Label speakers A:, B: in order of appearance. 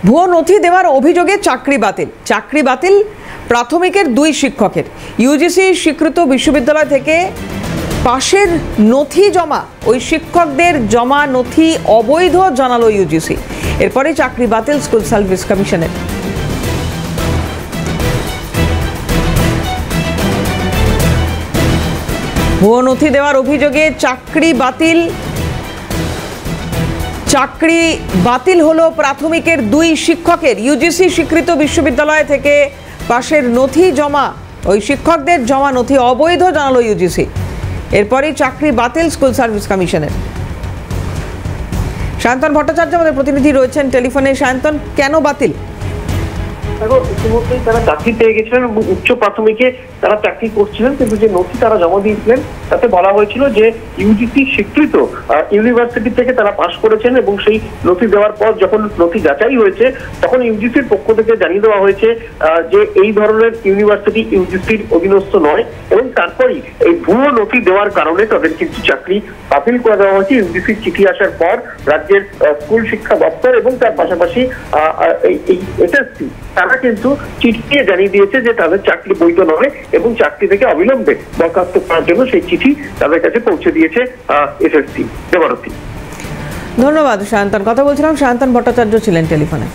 A: ভুয়ো নথি দেওয়ার অভিযোগে চাকরি বাতিল প্রাথমিকের 2 শিক্ষকের। ইউজিসি স্বীকৃত বিশ্ববিদ্যালয় থেকে পাশের নথি জমা ওই শিক্ষকদের জমা নথি অবৈধ জানালো ইউজিসি। এরপরে চাকরি বাতিল স্কুল সার্ভিস কমিশনের। ভুয়ো নথি দেওয়ার অভিযোগে চাকরি বাতিল হলো প্রাথমিকের 2 শিক্ষকের। ইউজিসি স্বীকৃত বিশ্ববিদ্যালয় থেকে পাশের নথি জমা ওই শিক্ষকদের জমা নথি অবৈধ জানালো ইউজিসি। এরপরই চাকরি বাতিল স্কুল সার্ভিস কমিশনের। সায়ন্তন ভট্টাচার্য আমাদের প্রতিনিধি রয়েছেন টেলিফোনে। সায়ন্তন, কেন বাতিল?
B: দেখো, ইতিমধ্যেই তারা চাকরি পেয়ে গেছিলেন এবং উচ্চ প্রাথমিকে তারা চাকরি করছিলেন, কিন্তু যে নথি তারা জমা দিয়েছিলেন তাতে বলা হয়েছিল যে ইউজিসি স্বীকৃত ইউনিভার্সিটি থেকে তারা পাশ করেছেন এবং সেই নথি দেওয়ার পর যখন নথি যাচাই হয়েছে তখন ইউজিসির পক্ষ থেকে জানিয়ে দেওয়া হয়েছে যে এই ধরনের ইউনিভার্সিটি ইউজিসির অধীনস্থ নয়, এবং তারপরই এই ভুয়ো নথি দেওয়ার কারণে তাদের কিন্তু চাকরি বাতিল করে দেওয়া হয়েছে। ইউজিসির চিঠি আসার পর রাজ্যের স্কুল শিক্ষা দপ্তর এবং তার পাশাপাশি এই এসএসসি তারা কিন্তু চিঠি দিয়ে জানিয়ে দিয়েছে যে তাদের চাকরি বৈধ নয় এবং চাকরি থেকে অবিলম্বে বরখাস্ত করার জন্য সেই চিঠি তাদের কাছে পৌঁছে দিয়েছে এসএসসি। দেবারতী,
A: ধন্যবাদ সায়ন্তন। কথা বলছিলাম, সায়ন্তন ভট্টাচার্য ছিলেন টেলিফোনে।